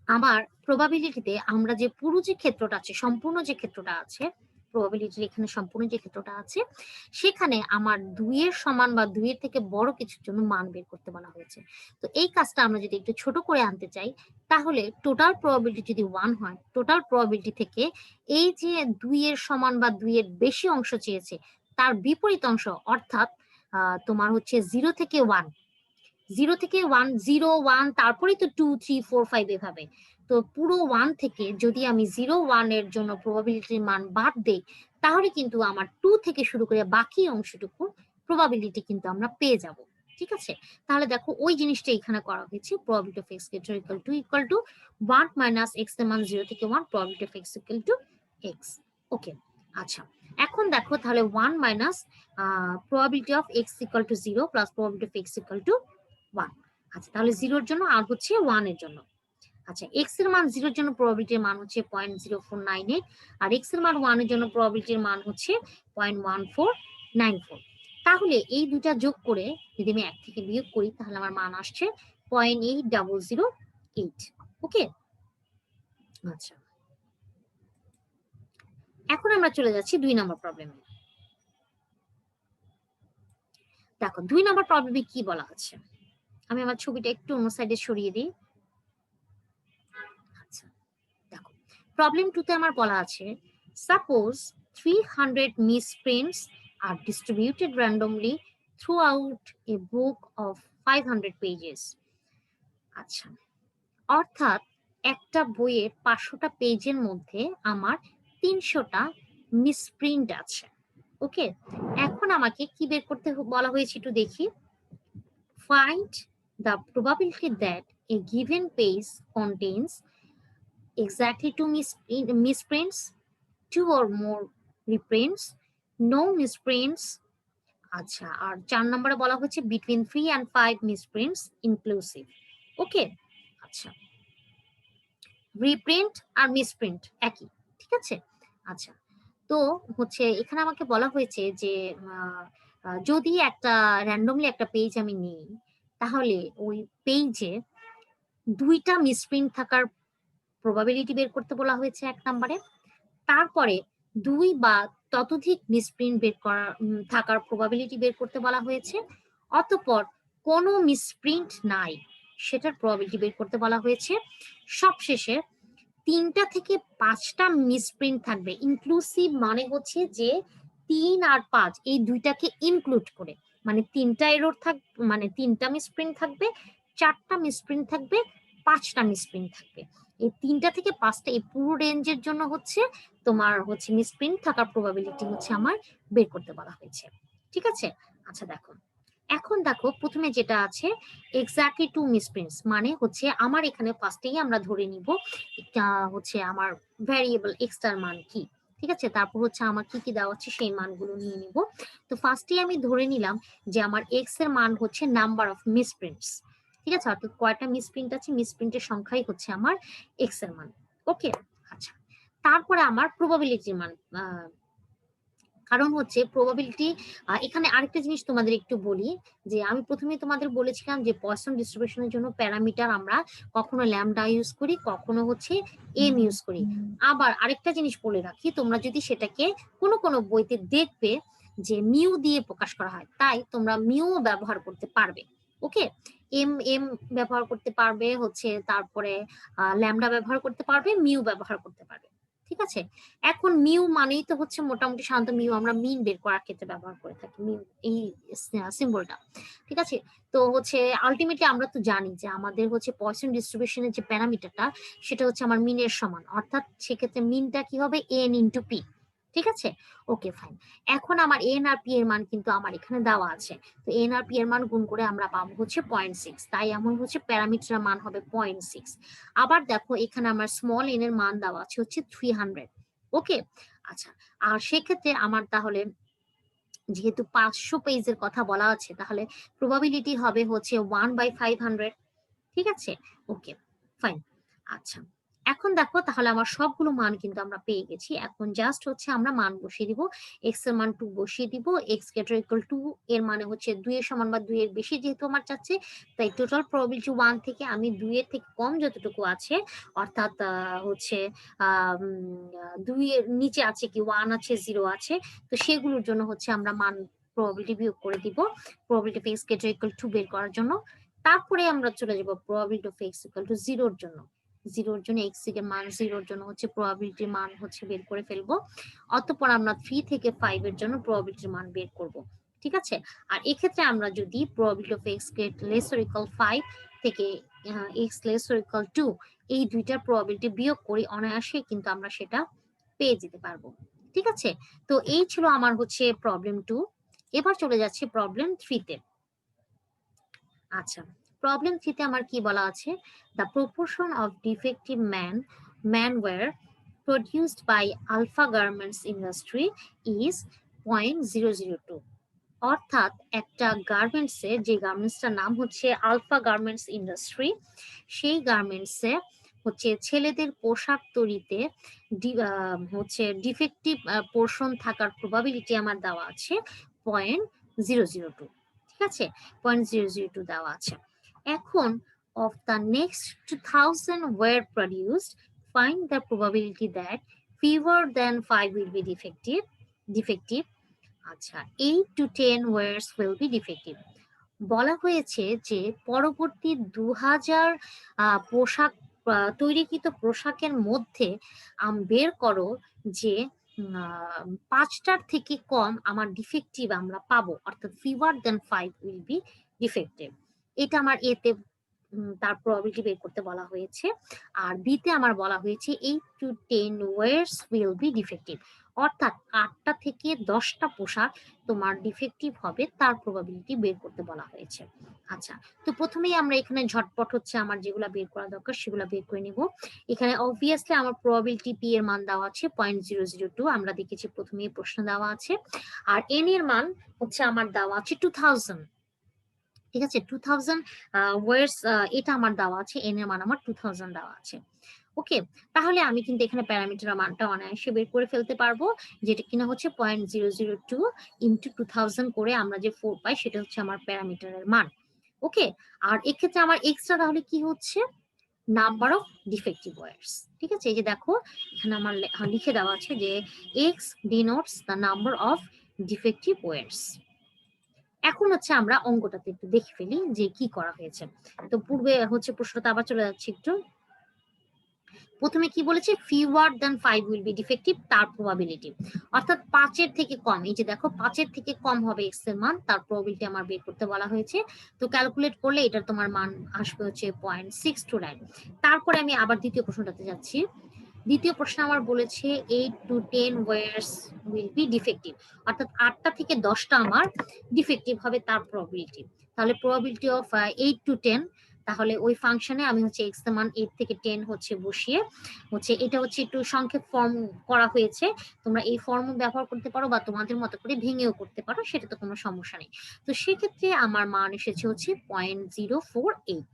আমার প্রবাবিলিটিতে আমরা যে পুরো যে ক্ষেত্রটা আছে সম্পূর্ণ যে ক্ষেত্রটা আছে প্রবাবিলিটির এখানে সম্পূর্ণ যে ক্ষেত্রটা আছে সেখানে আমার 2 এর সমান বা 2 এর থেকে বড় কিছুর জন্য মান বের করতে বলা হয়েছে। তো এই কাজটা আমরা যদি একটু ছোট করে আনতে চাই তাহলে টোটাল প্রবাবিলিটি যদি 1 হয়, টোটাল প্রবাবিলিটি থেকে এই যে 2 এর সমান বা 2 এর বেশি অংশ চেয়েছে তার বিপরীত অংশ অর্থাৎ তোমার হচ্ছে 0 থেকে 1, 0 থেকে 1, 0 1 তারপরেই তো 2 3 4 5 এভাবে। তো পুরো 1 থেকে যদি আমি 0 1 এর জন্য প্রবাবিলিটির মান বাদ দেই তাহলে কিন্তু আমার 2 থেকে শুরু করে বাকি অংশটুকু প্রবাবিলিটি কিন্তু আমরা পেয়ে যাব। ঠিক আছে, তাহলে দেখো ওই জিনিসটা এখানে করা হয়েছে, probability of x greater equal to 1 minus x এর মান 0 থেকে 1, probability of x equal to x. Okay, আচ্ছা এখন দেখো তাহলে 1 minus probability of x equal to 0 plus probability of x equal to 1। আচ্ছা তাহলে 0 এর জন্য আর হচ্ছে 1 এর জন্য। আচ্ছা এক্স এর মান 0 এর জন্য প্রবাবিলিটির মান হচ্ছে 0.0498, আর এক্স এর মান 1 এর জন্য প্রবাবিলিটির মান হচ্ছে 0.1494। তাহলে এই দুটা যোগ করে যদি আমি 1 থেকে বিয়োগ করি তাহলে আমার মান আসছে 0.8008। ওকে, আচ্ছা এখন আমরা চলে যাচ্ছি 2 নম্বর প্রবলেমে। দেখো 2 নম্বর প্রবলেমে কি বলা আছে, আমি আমার ছবিটা একটু অন্য সাইডে সরিয়ে দিই। আচ্ছা দেখো প্রবলেম 2 তে আমার বলা আছে suppose 300 misprints are distributed randomly throughout a book of 500 pages। আচ্ছা অর্থাৎ একটা বইয়ের 500টা পেজের মধ্যে আমার 300টা মিসপ্রিন্ট আছে। ওকে, এখন আমাকে কি বের করতে বলা হয়েছে একটু দেখি। Find the probability that a given page contains exactly 2 misprints, 2 or more reprints, no misprints। আচ্ছা আর 4 নম্বরে বলা হচ্ছে between 3 and 5 misprints inclusive। ওকে, আচ্ছা রিপ্রিন্ট আর মিসপ্রিন্ট একই, ঠিক আছে। আচ্ছা তো হচ্ছে এখানে আমাকে বলা হয়েছে যে যদি একটা র্যান্ডমলি একটা পেজ আমি নিই তাহলে ওই পেজে 2টা মিসপ্রিন্ট থাকার প্রবাবিলিটি বের করতে বলা হয়েছে 1 নম্বরে। তারপরে 2 বা ততোধিক মিসপ্রিন্ট বের করার থাকার প্রবাবিলিটি বের করতে বলা হয়েছে। অতঃপর কোনো মিসপ্রিন্ট নাই সেটার প্রবাবিলিটি বের করতে বলা হয়েছে। সবশেষে 3টা থেকে 5টা মিসপ্রিন্ট থাকবে, ইনক্লুসিভ মানে হচ্ছে যে 3 আর 5 এই দুইটাকে ইনক্লুড করে, মানে 3টা এরর মানে 3টা মিসপ্রিন্ট থাকবে, 4টা মিসপ্রিন্ট থাকবে, 5টা মিসপ্রিন্ট থাকবে। এই 3টা থেকে 5টা এই পুরো রেঞ্জের জন্য হচ্ছে তোমার হচ্ছে মিসপ্রিন্ট থাকার প্রবাবিলিটি হচ্ছে আমার বের করতে বলা হয়েছে, ঠিক আছে। আচ্ছা দেখো এখন দেখো প্রথমে যেটা আছে এক্স্যাক্টলি 2 মিসপ্রিন্টস মানে হচ্ছে আমার এখানে ফার্স্টেই আমরা ধরে নিব এটা হচ্ছে আমার ভ্যারিয়েবল এক্স টার মান কি, ঠিক আছে। তারপর হচ্ছে আমার কি কি দেওয়া আছে সেই মানগুলো নিয়ে নিব। তো ফার্স্টেই আমি ধরে নিলাম যে আমার এক্স এর মান হচ্ছে নাম্বার অফ মিসপ্রিন্টস, ঠিক আছে, অর্থাৎ কয়টা মিসপ্রিন্ট আছে মিসপ্রিন্টের সংখ্যাই হচ্ছে আমার এক্স এর মান। ওকে, আচ্ছা তারপরে আমার প্রবাবিলিটির মান, কারণ হচ্ছে প্রবাবিলিটি এখানে আরেকটা জিনিস তোমাদের একটু বলি যে আমি প্রথমে তোমাদের বলেছিলাম যে পয়সন ডিস্ট্রিবিউশনের জন্য প্যারামিটার আমরা কখনো ল্যামডা ইউজ করি কখনো হচ্ছে এম ইউজ করি। আবার আরেকটা জিনিস বলে রাখি, তোমরা যদি সেটাকে কোনো কোনো বইতে দেখবে যে মিউ দিয়ে প্রকাশ করা হয়, তাই তোমরা মিউ ব্যবহার করতে পারবে। ওকে, এম এম ব্যবহার করতে পারবে হচ্ছে, তারপরে ল্যামডা ব্যবহার করতে পারবে, মিউ ব্যবহার করতে পারবে, ঠিক আছে। এখন মিউ মানেই তো হচ্ছে মোটামুটি সাধারণত মিউ আমরা মিন বের করার ক্ষেত্রে ব্যবহার করে থাকি, মিউ এই সিম্বলটা, ঠিক আছে। তো হচ্ছে আলটিমেটলি আমরা তো জানি যে আমাদের হচ্ছে পয়সন ডিস্ট্রিবিউশনের যে প্যারামিটারটা সেটা হচ্ছে আমার মিনের সমান, অর্থাৎ সেক্ষেত্রে মিনটা কি হবে এন ইন্টু পি, ঠিক আছে। ওকে ফাইন, এখন আমার এন আর পি এর মান কিন্তু আমার এখানে দেওয়া আছে, তো এন আর পি এর মান গুণ করে আমরা পাবো হচ্ছে 0.6, তাই এমন হচ্ছে প্যারামিটারের মান হবে 0.6। আবার দেখো এখানে আমার স্মল এন এর মান দেওয়া আছে হচ্ছে 300। ওকে, আচ্ছা আর সেক্ষেত্রে আমার তাহলে যেহেতু 500 পেজের কথা বলা আছে তাহলে প্রবাবিলিটি হবে হচ্ছে 1/500, ঠিক আছে। ওকে ফাইন, আচ্ছা এখন দেখো তাহলে আমার সবগুলো মান কিন্তু আমরা পেয়ে গেছি। এখন জাস্ট হচ্ছে আমরা মান বসিয়ে দিব, এক্স এর মান 2 বসিয়ে দিব, এক্স গ্রেটার ইকুয়াল 2 এর মানে হচ্ছে 2 এর সমান বা 2 এর বেশি যেহেতু আমার চাচ্ছে, তাই টোটাল প্রবাবিলিটি 1 থেকে আমি 2 এর থেকে কম যতটুকু আছে অর্থাৎ হচ্ছে 2 এর নিচে আছে কি 1 আছে 0 আছে, তো সেগুলোর জন্য হচ্ছে আমরা মান প্রবাবিলিটি বিয়োগ করে দিব probability of x greater equal 2 বের করার জন্য। তারপরে আমরা চলে যাব probability of x equal to 0 এর জন্য, 0 এর জন্য এক্স এর মান 0 এর জন্য হচ্ছে প্রবাবিলিটির মান হচ্ছে বের করে ফেলবো। অতঃপর আমরা 3 থেকে 5 এর জন্য প্রবাবিলিটির মান বের করব, ঠিক আছে। আর এক্ষেত্রে আমরা যদি probability of x less or equal 5 থেকে এক্স লেস অর ইকুয়াল 2 এই দুইটার প্রবাবিলিটি বিয়োগ করি অনায়াসে কিন্তু আমরা সেটা পেয়ে যেতে পারবো, ঠিক আছে। তো এই ছিল আমার হচ্ছে প্রবলেম 2। এবার চলে যাচ্ছে প্রবলেম 3 তে। আচ্ছা, প্রবলেম 3 তে আমার কি বলা আছে, দ্য প্রপোর্শন অফ ডিফেক্টিভ ম্যানওয়্যার produced by Alpha Garments Industry is 0.002। অর্থাৎ একটা গার্মেন্টসে, যে গার্মেন্টসটার নাম হচ্ছে আলফা গার্মেন্টস ইন্ডাস্ট্রি, সেই গার্মেন্টসে হচ্ছে ছেলেদের পোশাক তৈরিতে হচ্ছে ডিফেক্টিভ পোর্শন থাকার প্রবাবিলিটি আমার দেওয়া আছে 0.002। ঠিক আছে, 0.002 দেওয়া আছে। এখন of the next 2000 were produced, find the probability that fewer than 5 will be defective। আচ্ছা, 8 to 10 words will be defective। বলা হয়েছে যে পরবর্তী 2000 পোশাক তৈরিকৃত পোশাকের মধ্যে বের করো যে 5টার থেকে কম আমার ডিফেক্টিভ আমরা পাবো, অর্থাৎ fewer then 5 will be defective. এটা আমার এতে তার প্রবাবিলিটি বের করতে বলা হয়েছে। আর বিতে আমার বলা হয়েছে 8 to 10 words will be defective, অর্থাৎ 8টা থেকে 10টা পোশাক তোমার ডিফেক্টিভ হবে, তার প্রবাবিলিটি বের করতে বলা হয়েছে। আচ্ছা, তো প্রথমেই আমরা এখানে ঝটপট হচ্ছে আমার যেগুলো বের করা দরকার সেগুলো বের করে নিব। এখানে অবভিয়াসলি আমার প্রবাবিলিটি পি এর মান দেওয়া আছে 0.002, আমরা দেখেছি প্রথমেই প্রশ্ন দেওয়া আছে। আর এন এর মান হচ্ছে আমার দেওয়া আছে 2000। ঠিক আছে, 2000 ওয়ার্ডস এটা আমার দেওয়া আছে, এন এর মান আমার 2000 দেওয়া আছে। ওকে, তাহলে আমি কিন্তু এখানে প্যারামিটার মানটা অনায়াসে বের করে ফেলতে পারবো, যেটা কিনা হচ্ছে 0.002 ইন্টু 2000 করে আমরা যে 4 পাই সেটা হচ্ছে আমার প্যারামিটারের মান। ওকে, আর এক্ষেত্রে আমার এক্সট্রা তাহলে কি হচ্ছে, নাম্বার অফ ডিফেক্টিভ ওয়ার্ডস। ঠিক আছে, এই যে দেখো এখানে আমার লিখে দেওয়া আছে যে x denotes the number of defective words. এখন হচ্ছে আমরা অঙ্কটাতে একটু দেখে ফেলি যে কি করা হয়েছে। তো পূর্বে হচ্ছে প্রশ্নটা আবার চলে যাচ্ছে একটু। প্রথমে কি বলেছে, fewer than 5 will be defective, তার প্রবাবিলিটি অর্থাৎ 5-এর থেকে কম। এই যে দেখো 5-এর থেকে কম হবে এক্স এর মান, তার প্রবাবিলিটি আমার বের করতে বলা হয়েছে। তো ক্যালকুলেট করলে এটা তোমার মান আসবে হচ্ছে 0.629। তারপরে আমি আবার দ্বিতীয় প্রশ্নটাতে যাচ্ছি। দ্বিতীয় প্রশ্ন আমার বলেছে 8 to 10 words will be defective, অর্থাৎ 8টা থেকে 10টা আমার ডিফেক্টিভ হবে, তার প্রবাবিলিটি। তাহলে প্রবাবিলিটি অফ 8 to 10, তাহলে ওই ফাংশনে আমি হচ্ছে এক্স এর মান 8 থেকে 10 হচ্ছে বসিয়ে হচ্ছে, এটা হচ্ছে একটু সংক্ষেপ ফর্ম করা হয়েছে, তোমরা এই ফর্ম ব্যবহার করতে পারো বা তোমাদের মতো করে ভেঙেও করতে পারো, সেটা তো কোনো সমস্যা নেই। তো সেক্ষেত্রে আমার মান এসেছে হচ্ছে 0.048।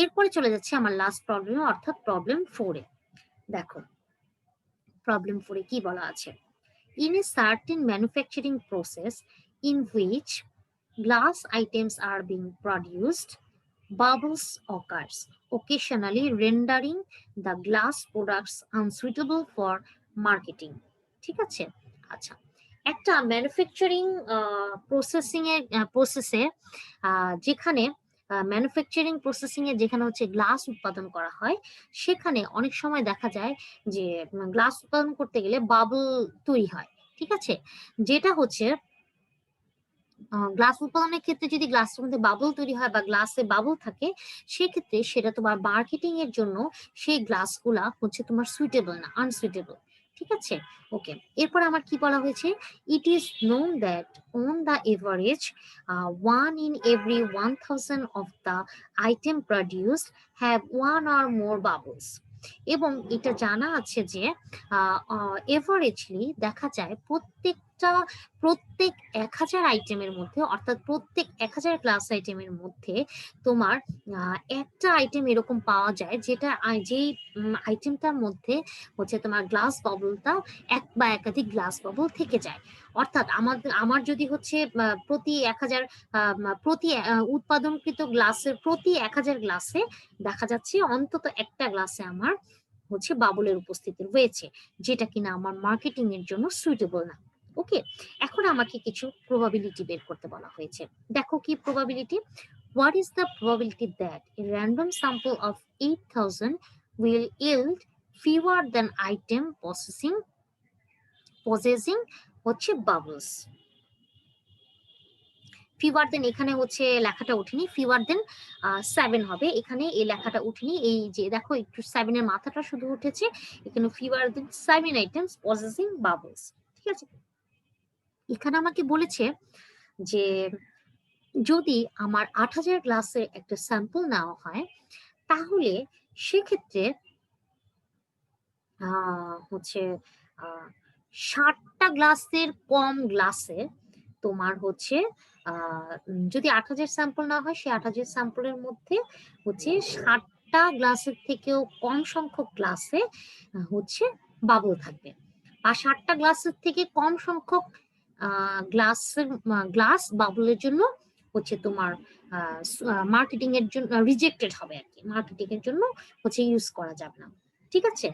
এরপরে চলে যাচ্ছে আমার লাস্ট প্রবলেম, অর্থাৎ প্রবলেম 4 এ। দেখো প্রবলেম 4 এ কি বলা আছে, in a certain manufacturing process in which glass items are being produced, bubbles occurs, occasionally rendering the glass products unsuitable for marketing। ঠিক আছে, আচ্ছা, একটা ম্যানুফ্যাকচারিং প্রসেসে যেখানে ম্যানুফ্যাকচারিং প্রসেসিং এ যেখানে হচ্ছে গ্লাস উৎপাদন করা হয়, সেখানে অনেক সময় দেখা যায় যে গ্লাস উৎপাদন করতে গেলে বাবল তৈরি হয়। ঠিক আছে, যেটা হচ্ছে গ্লাস উৎপাদনের ক্ষেত্রে যদি গ্লাসের মধ্যে বাবল তৈরি হয় বা গ্লাসে বাবল থাকে, সেক্ষেত্রে সেটা তোমার মার্কেটিং এর জন্য সেই গ্লাসগুলা হচ্ছে তোমার সুইটেবল না, আনসুইটেবল। ঠিক আছে, ওকে। এরপর আমার কি বলা হয়েছে, it is known that on the average 1 in every 1000 of the item produced have 1 or more bubbles। এবং এটা জানা আছে যে এভারেজলি দেখা যায় প্রত্যেক 1000 আইটেমের মধ্যে, অর্থাৎ প্রত্যেক 1000 ক্লাস আইটেমের মধ্যে তোমার একটা আইটেম এরকম পাওয়া যায় যেটা যেই আইটেমটার মধ্যে হচ্ছে তোমার গ্লাস বাবলটা এক বা একাধিক গ্লাস বাবল থেকে যায়। অর্থাৎ আমার যদি হচ্ছে প্রতি 1000 প্রতি উৎপাদনকৃত গ্লাসের প্রতি 1000 গ্লাসে দেখা যাচ্ছে অন্তত একটা গ্লাসে আমার হচ্ছে বাবলের উপস্থিতি রয়েছে, যেটা কিনা আমার মার্কেটিং এর জন্য সুইটেবল না। ওকে, এখন আমাকে কিছু প্রবাবিলিটি বের করতে বলা হয়েছে। দেখো কি probability, what is the probability that a random sample of 8000 will yield fewer than item possessing হচ্ছে বাবলস। ফিভার দেন এখানে হচ্ছে লেখাটা উঠেনি, ফিভার দেন 7 হবে, এখানে এই লেখাটা উঠেনি, এই যে দেখো একটু 7 এর মাথাটা শুধু উঠেছে, এখানে ফিভার দেন 7 আইটেমস পসেসিং বাবলস। ঠিক আছে, এখানে আমাকে বলেছে যে যদি আমার ৮,০০০ গ্লাসের একটা স্যাম্পল নেওয়া হয়, তাহলে সেক্ষেত্রে হচ্ছে ৬০টা গ্লাসের কম গ্লাসে তোমার হচ্ছে যদি ৮,০০০ স্যাম্পল না হয়, সেই ৮,০০০ স্যাম্পলের মধ্যে হচ্ছে ৬০টা গ্লাসের থেকেও কম সংখ্যক গ্লাসে হচ্ছে বাবল থাকবে, বা ৬০টা গ্লাসের থেকে কম সংখ্যক গ্লাস বাবলের জন্য হচ্ছে তোমার মার্কেটিং এর জন্য রিজেক্টেড হবে আর কি, মার্কেটিং এর জন্য হচ্ছে ইউজ করা যাবে না। ঠিক আছে?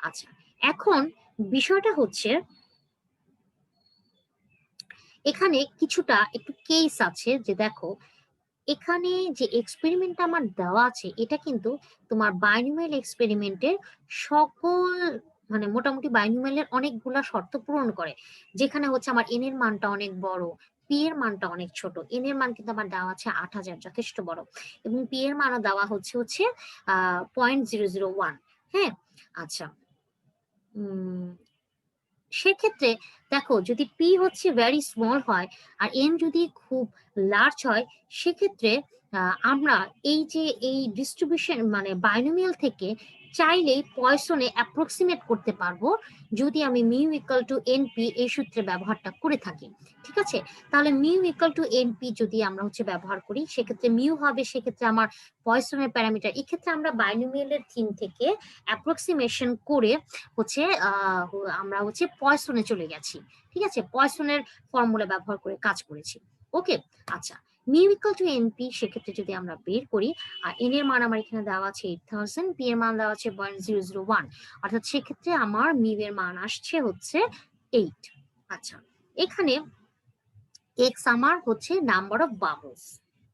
আচ্ছা, এখন বিষয়টা হচ্ছে এখানে কিছুটা একটু কেস আছে, যে দেখো এখানে যে এক্সপেরিমেন্টটা আমার দেওয়া আছে, এটা কিন্তু তোমার বাইনোমিয়াল এক্সপেরিমেন্টের সকল মানে মোটামুটি বাইনোমিয়ালের অনেকগুলা শর্ত পূরণ করে, যেখানে হচ্ছে আমার এন এর মানটা অনেক বড়, পি এর মানটা অনেক ছোট। এন এর মান কিন্তু আমার দেওয়া আছে ৮,০০০, যথেষ্ট বড়, এবং পি এর মানও দেওয়া হচ্ছে 0.001। হ্যাঁ, আচ্ছা, সেক্ষেত্রে দেখো যদি পি হচ্ছে ভেরি স্মল হয় আর এন যদি খুব লার্জ হয়, সেক্ষেত্রে আমরা এই যে এই ডিস্ট্রিবিউশন মানে বাইনোমিয়াল থেকে চাইলেই পয়সনে অ্যাপ্রক্সিমেট করতে পারবো, যদি আমি মিউ ইকুয়াল টু এনপি এই সূত্রে ব্যবহারটা করে থাকি। ঠিক আছে? তাহলে মিউ ইকুয়াল টু এনপি যদি আমরা হচ্ছে ব্যবহার করি, সেক্ষেত্রে মিউ হবে সেক্ষেত্রে আমার পয়সনের প্যারামিটার। এক্ষেত্রে আমরা বাইনোমিয়ালের থিম থেকে অ্যাপ্রক্সিমেশন করে হচ্ছে আমরা হচ্ছে পয়সনে চলে গেছি। ঠিক আছে? পয়সনের ফর্মুলা ব্যবহার করে কাজ করেছি। ওকে, আচ্ছা, মিউ ইকুয়াল টু এনপি সেক্ষেত্রে যদি আমরা বের করি, আর এন এর মান আমার এখানে দেওয়া আছে 8,000, পি এর মান দেওয়া আছে 0.001, অর্থাৎ সেক্ষেত্রে আমার মিউ এর মান আসছে হচ্ছে 8। আচ্ছা, এখানে এক্স আমার হচ্ছে নাম্বার অফ বাবলস।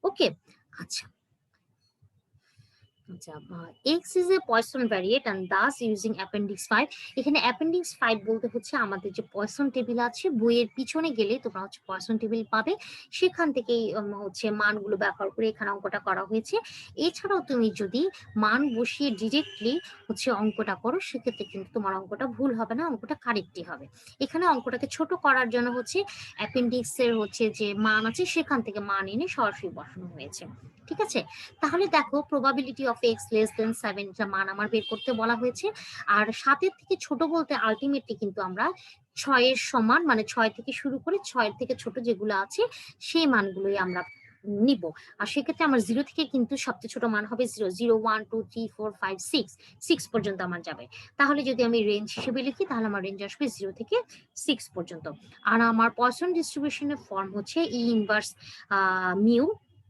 ওকে, আচ্ছা, X is a Poisson variate and thus using appendix 5। এখানে appendix 5 বলতে হচ্ছে আমাদের যে পয়সন টেবিল আছে, বইয়ের পিছনে গেলে তোমরা হচ্ছে পয়সন টেবিল পাবে, সেখান থেকেই হচ্ছে মানগুলো ব্যবহার করে এখানে অঙ্কটা করা হয়েছে। এছাড়াও তুমি যদি মান বসিয়ে ডিরেক্টলি হচ্ছে অঙ্কটা করো, সেক্ষেত্রে কিন্তু তোমার অঙ্কটা ভুল হবে না, অঙ্কটা কারেক্টই হবে। এখানে অঙ্কটাকে ছোট করার জন্য হচ্ছে অ্যাপেন্ডিক্সের হচ্ছে যে মান আছে সেখান থেকে মান এনে সরাসরি বসানো হয়েছে। ঠিক আছে? তাহলে দেখো probability of x less than 7 যা মান আমার বের করতে বলা হয়েছে, আর 7-এর থেকে ছোট বলতে আলটিমেটলি কিন্তু আমরা 6-এর সমান মানে 6 থেকে শুরু করে 6-এর থেকে ছোট যেগুলো আছে সেই মানগুলোই আমরা নিব। আর সেক্ষেত্রে আমার 0 থেকে কিন্তু সবচেয়ে ছোট মান হবে 0, 0, 1, 2, 3, 4, 5, 6 পর্যন্ত আমার যাবে। তাহলে যদি আমি রেঞ্জ হিসেবে লিখি, তাহলে আমার রেঞ্জ আসবে 0 থেকে 6 পর্যন্ত। আর আমার পয়সন ডিস্ট্রিবিউশনের ফর্ম হচ্ছে e inverse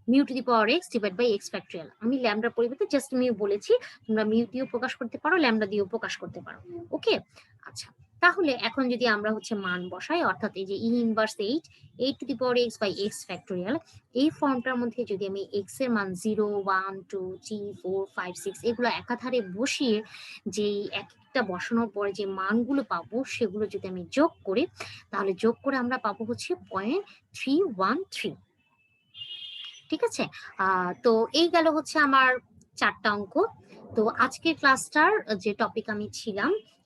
mu to the power x divide by x factorial. আমি ল্যামডার পরিবর্তে জাস্ট মিউ বলেছি, তোমরা মিউ দিয়েও প্রকাশ করতে পারো, ল্যামডা দিয়েও প্রকাশ করতে পারো। ওকে, আচ্ছা, তাহলে এখন যদি আমরা হচ্ছে মান বসাই, অর্থাৎ এই যে e inverse 8 to the power x by x factorial, এই ফর্মটার মধ্যে যদি আমি এক্স এর মান 0, 1, 2, 3, 4, 5, 6 এগুলো একাধারে বসিয়ে যেই এক একটা বসানোর পরে যে মানগুলো পাবো সেগুলো যদি আমি যোগ করি, তাহলে যোগ করে আমরা পাবো হচ্ছে 0.313। ঠিক আছে? তো এই গেল হচ্ছে আমার 4টা অঙ্ক। তো আজকের ক্লাসটার যে টপিক আমি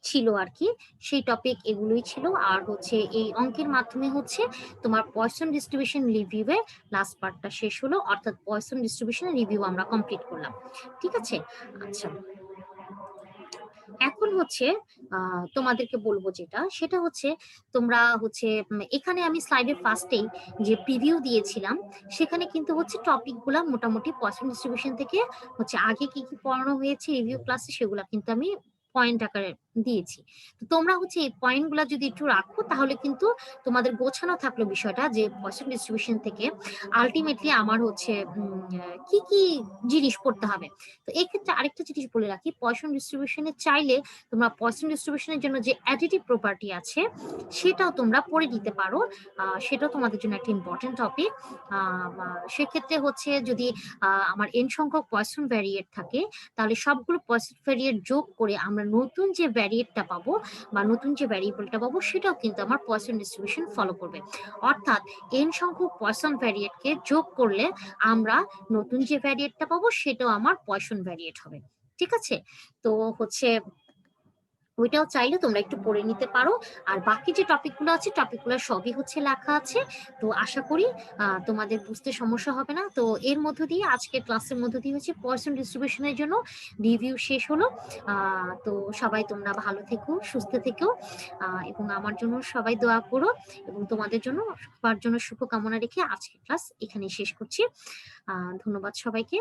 ছিল আর কি, সেই টপিক এগুলোই ছিল। আর হচ্ছে এই অঙ্কের মাধ্যমে হচ্ছে তোমার পয়সন ডিস্ট্রিবিউশন রিভিউয়ের লাস্ট পার্টটা শেষ হলো, অর্থাৎ পয়সন ডিস্ট্রিবিউশন রিভিউ আমরা কমপ্লিট করলাম। ঠিক আছে? আচ্ছা, এখন হচ্ছে তোমাদেরকে বলবো যেটা, সেটা হচ্ছে তোমরা হচ্ছে এখানে আমি স্লাইডের ফার্স্টেই যে প্রিভিউ দিয়েছিলাম, সেখানে কিন্তু হচ্ছে টপিক গুলা মোটামুটি পয়সন ডিস্ট্রিবিউশন থেকে হচ্ছে আগে কি কি পড়ানো হয়েছে রিভিউ ক্লাসে সেগুলা কিন্তু আমি পয়েন্ট আকারে দিয়েছি। তো তোমরা হচ্ছে এই পয়েন্ট গুলা যদি একটু রাখো, তাহলে কিন্তু তোমাদের গোছানো থাকলো বিষয়টা যে পয়সন ডিস্ট্রিবিউশন থেকে আলটিমেটলি আমার হচ্ছে কি কি জিনিস পড়তে হবে। তো এই ক্ষেত্রে আরেকটা জিনিস বলে রাখি, পয়সন ডিস্ট্রিবিউশনে চাইলে তোমরা পয়সন ডিস্ট্রিবিউশনের জন্য যে অ্যাডিটিভ প্রপার্টি আছে সেটাও তোমরা পড়ে নিতে পারো, সেটাও তোমাদের জন্য একটা ইম্পর্টেন্ট টপিক। সেক্ষেত্রে হচ্ছে যদি আমার এন সংখ্যক পয়সন ভ্যারিয়েট থাকে, তাহলে সবগুলো পয়সন ভ্যারিয়েট যোগ করে আমরা নতুন যে ভ্যারিয়েটটা পাবো বা নতুন যে ভ্যারিয়েবলটা পাবো সেটাও কিন্তু আমার পয়সন ডিস্ট্রিবিউশন ফলো করবে। অর্থাৎ এন সংখ্যক পয়সন ভ্যারিয়েটকে যোগ করলে আমরা নতুন যে ভ্যারিয়েটটা পাবো সেটাও আমার পয়সন ভ্যারিয়েট হবে। ঠিক আছে? তো হচ্ছে ওইটাও চাইলে তোমরা একটু পড়ে নিতে পারো। আর বাকি যে টপিকগুলো আছে টপিকগুলো সবই হচ্ছে লেখা আছে। তো আশা করি তোমাদের বুঝতে সমস্যা হবে না। তো এর মধ্য দিয়ে আজকের ক্লাসের মধ্য দিয়ে হচ্ছে পয়সন ডিস্ট্রিবিউশনের জন্য রিভিউ শেষ হলো। তো সবাই তোমরা ভালো থেকো, সুস্থ থেকো, এবং আমার জন্য সবাই দোয়া করো, এবং তোমাদের জন্য সবার জন্য শুভকামনা রেখে আজকের ক্লাস এখানেই শেষ করছি। ধন্যবাদ সবাইকে।